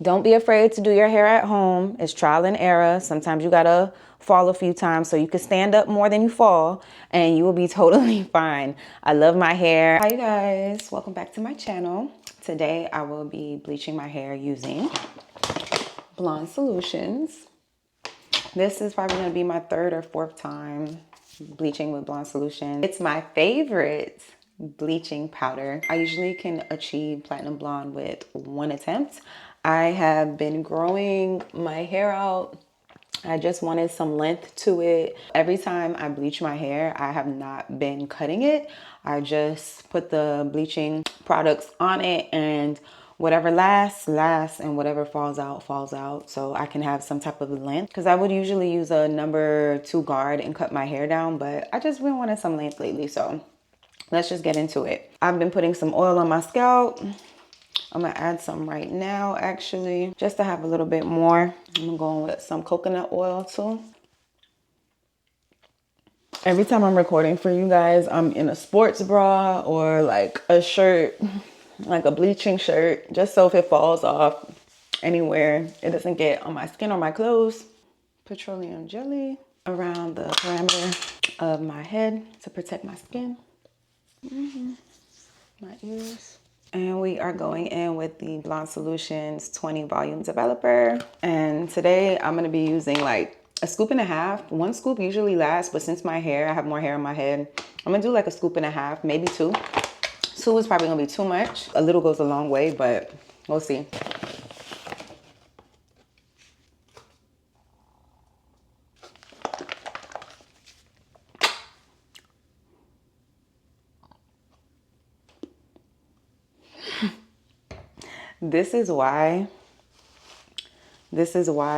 Don't be afraid to do your hair at home. It's trial and error. Sometimes you gotta fall a few times so you can stand up more than you fall, and you will be totally fine. I love my hair. Hi you guys, welcome back to my channel. Today I will be bleaching my hair using Blond Solutions. This is probably gonna be my third or fourth time bleaching with Blond Solutions. It's my favorite bleaching powder. I usually can achieve platinum blonde with one attempt. I have been growing my hair out. I just wanted some length to it. Every time I bleach my hair, I have not been cutting it. I just put the bleaching products on it, and whatever lasts, and whatever falls out. So I can have some type of length. Because I would usually use a number 2 guard and cut my hair down, but I just been wanting some length lately. So let's just get into it. I've been putting some oil on my scalp. I'm gonna add some right now, actually, just to have a little bit more. I'm going with some coconut oil too. Every time I'm recording for you guys, I'm in a sports bra or like a shirt, like a bleaching shirt, just so if it falls off anywhere, it doesn't get on my skin or my clothes. Petroleum jelly around the perimeter of my head to protect my skin, my ears. And we are going in with the Blond Solutions 20 volume developer. And today I'm gonna be using like a scoop and a half. One scoop usually lasts, but since my hair, I have more hair on my head, I'm gonna do like a scoop and a half, maybe 2. 2 is probably gonna be too much. A little goes a long way, but we'll see. This is why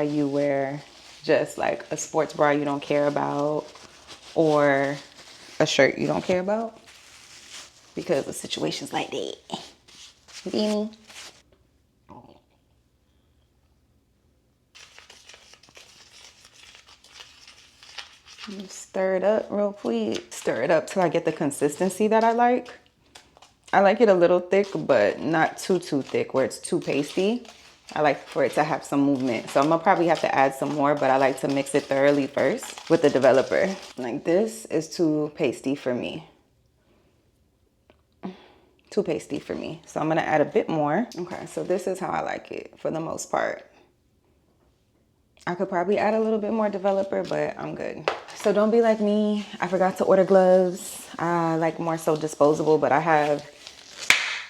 you wear just like a sports bra you don't care about or a shirt you don't care about, because of situations like that. Beanie. Stir it up real quick. Stir it up till I get the consistency that I like. I like it a little thick, but not too thick where it's too pasty. I like for it to have some movement. So I'm gonna probably have to add some more, but I like to mix it thoroughly first with the developer. Like, this is too pasty for me. Too pasty for me. So I'm gonna add a bit more. Okay, so this is how I like it for the most part. I could probably add a little bit more developer, but I'm good. So don't be like me. I forgot to order gloves. I like more so disposable, but I have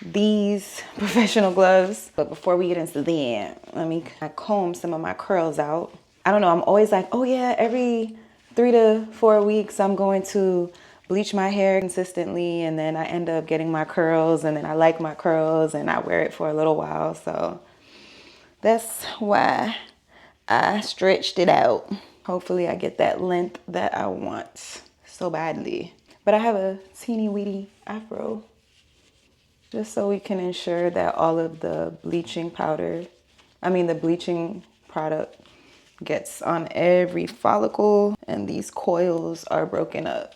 these professional gloves. But before we get into that, let me comb some of my curls out. I don't know, I'm always like, oh yeah, every 3 to 4 weeks I'm going to bleach my hair consistently, and then I end up getting my curls, and then I like my curls and I wear it for a little while. So that's why I stretched it out. Hopefully I get that length that I want so badly. But I have a teeny weeny afro, just so we can ensure that all of the bleaching the bleaching product gets on every follicle and these coils are broken up.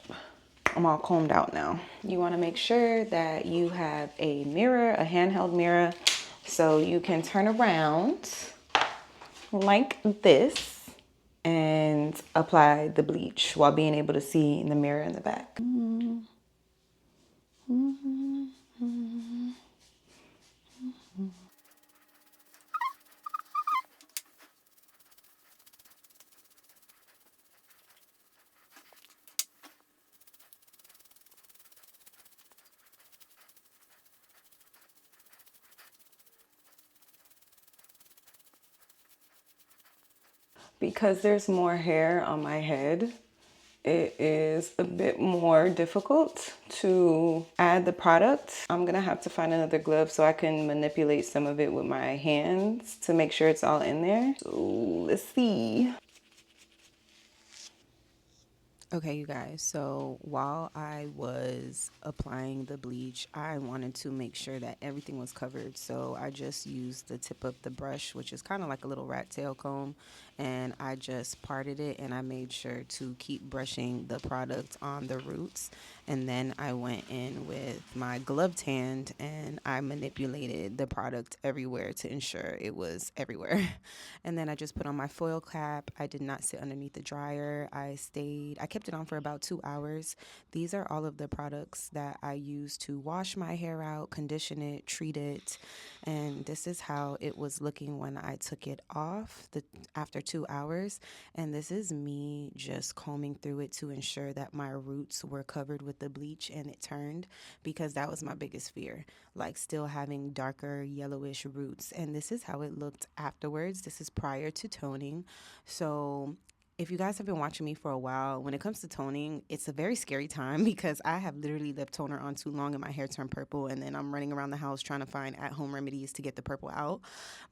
I'm all combed out now. You want to make sure that you have a mirror, a handheld mirror, so you can turn around like this and apply the bleach while being able to see in the mirror in the back. Because there's more hair on my head, it is a bit more difficult to add the product. I'm gonna have to find another glove so I can manipulate some of it with my hands to make sure it's all in there. So let's see. Okay, you guys, so while I was applying the bleach, I wanted to make sure that everything was covered. So I just used the tip of the brush, which is kind of like a little rat tail comb, and I just parted it, and I made sure to keep brushing the product on the roots. And then I went in with my gloved hand and I manipulated the product everywhere to ensure it was everywhere. And then I just put on my foil cap. I did not sit underneath the dryer. I kept it on for about 2 hours. These are all of the products that I use to wash my hair out, condition it, treat it. And this is how it was looking when I took it off after 2 hours. And this is me just combing through it to ensure that my roots were covered with the bleach and it turned, because that was my biggest fear, like still having darker yellowish roots. And this is how it looked afterwards. This is prior to toning. So if you guys have been watching me for a while, when it comes to toning, it's a very scary time because I have literally left toner on too long and my hair turned purple, and then I'm running around the house trying to find at-home remedies to get the purple out.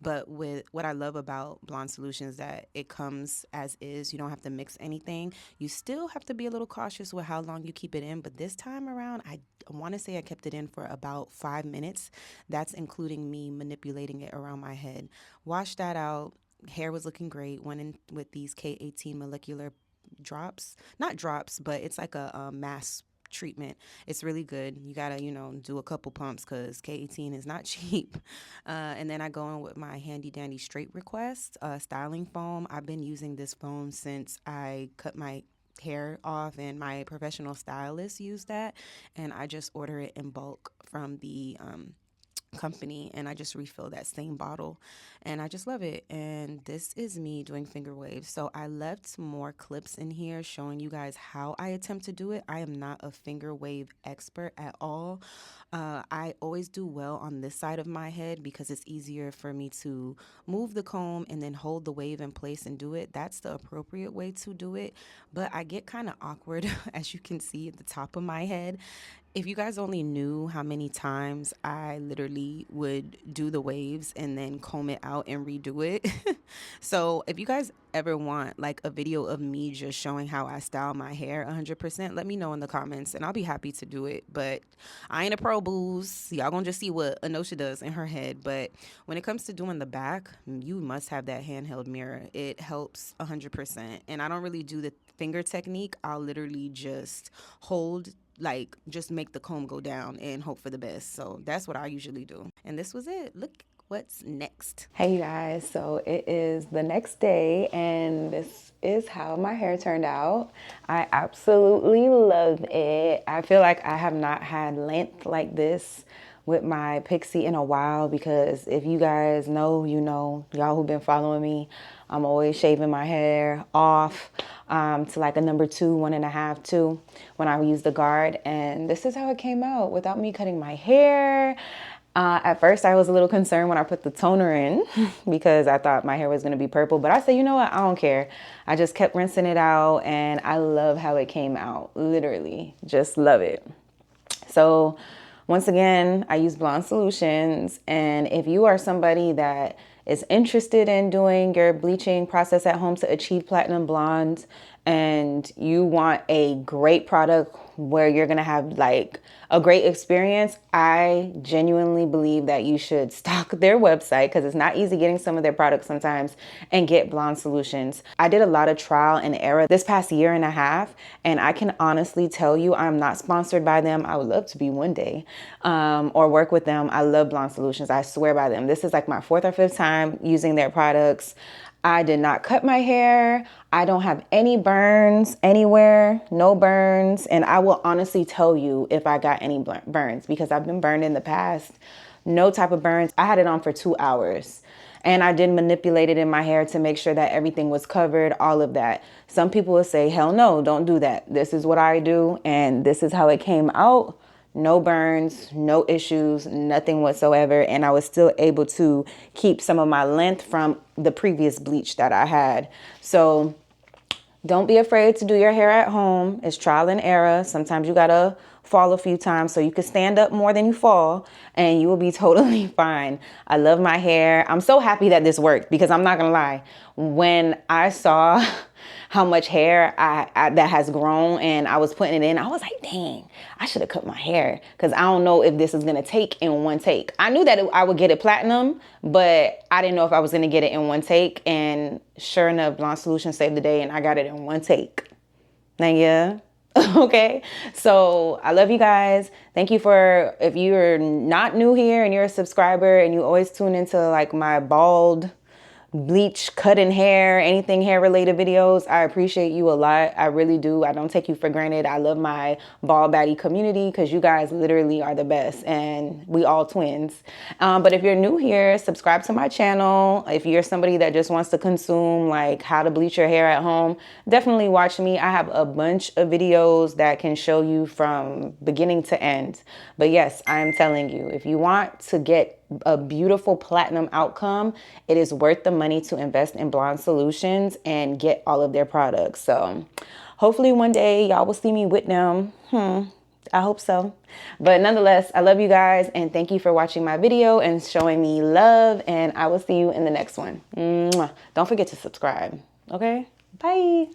But with what I love about Blond Solutions, that it comes as is. You don't have to mix anything. You still have to be a little cautious with how long you keep it in, but this time around, I want to say I kept it in for about 5 minutes. That's including me manipulating it around my head. Wash that out. Hair was looking great. Went in with these K18 molecular drops. Not drops, but it's like a mask treatment. It's really good. You gotta, do a couple pumps because K18 is not cheap. And then I go in with my handy dandy straight request styling foam. I've been using this foam since I cut my hair off, and my professional stylist used that, and I just order it in bulk from the company, and I just refill that same bottle, and I just love it. And this is me doing finger waves. So I left more clips in here showing you guys how I attempt to do it. I am not a finger wave expert at all. I always do well on this side of my head because it's easier for me to move the comb and then hold the wave in place and do it. That's the appropriate way to do it. But I get kind of awkward, as you can see at the top of my head. If you guys only knew how many times I literally would do the waves and then comb it out and redo it. So if you guys ever want like a video of me just showing how I style my hair 100%, let me know in the comments and I'll be happy to do it. But I ain't a pro, booze. Y'all gonna just see what Anosha does in her head. But when it comes to doing the back, you must have that handheld mirror. It helps 100%. And I don't really do the finger technique. I'll literally just hold, like just make the comb go down and hope for the best. So that's what I usually do. And this was it. Look what's next. Hey you guys, so it is the next day and this is how my hair turned out. I absolutely love it. I feel like I have not had length like this with my Pixie in a while, because if you guys know, y'all who've been following me, I'm always shaving my hair off to like a number 2, 1.5, 2 when I use the guard. And this is how it came out without me cutting my hair. At first I was a little concerned when I put the toner in because I thought my hair was going to be purple, but I said, you know what? I don't care. I just kept rinsing it out and I love how it came out. Literally just love it. So once again, I use Blond Solutions, and if you are somebody that is interested in doing your bleaching process at home to achieve platinum blonde, and you want a great product where you're gonna have like a great experience, I genuinely believe that you should stock their website, because it's not easy getting some of their products sometimes, and get Blond Solutions. I did a lot of trial and error this past 1.5 years, and I can honestly tell you I'm not sponsored by them. I would love to be one day, or work with them. I love Blond Solutions. I swear by them. This is like my 4th or 5th time using their products. I did not cut my hair. I don't have any burns anywhere, no burns. And I will honestly tell you if I got any burns, because I've been burned in the past. No type of burns. I had it on for 2 hours. And I did manipulate it in my hair to make sure that everything was covered, all of that. Some people will say, hell no, don't do that. This is what I do, and this is how it came out. No burns, no issues, nothing whatsoever. And I was still able to keep some of my length from the previous bleach that I had. So don't be afraid to do your hair at home. It's trial and error. Sometimes you gotta fall a few times so you can stand up more than you fall, and you will be totally fine. I love my hair. I'm so happy that this worked, because I'm not gonna lie. When I saw how much hair that has grown and I was putting it in, I was like, dang, I should have cut my hair, because I don't know if this is gonna take in one take. I knew that I would get it platinum, but I didn't know if I was gonna get it in one take. And sure enough, Blond Solutions saved the day and I got it in one take. Now, yeah, Okay, so I love you guys. Thank you for, if you're not new here and you're a subscriber and you always tune into like my bald, bleach, cutting hair, anything hair related videos, I appreciate you a lot. I really do. I don't take you for granted. I love my Bald Baddie community because you guys literally are the best and we all twins. But if you're new here, subscribe to my channel. If you're somebody that just wants to consume like how to bleach your hair at home, definitely watch me. I have a bunch of videos that can show you from beginning to end. But yes, I'm telling you, if you want to get a beautiful platinum outcome, it is worth the money to invest in Blond Solutions and get all of their products. So hopefully one day y'all will see me with them. I hope so. But nonetheless, I love you guys and thank you for watching my video and showing me love, and I will see you in the next one. Mwah. Don't forget to subscribe. Okay? Bye.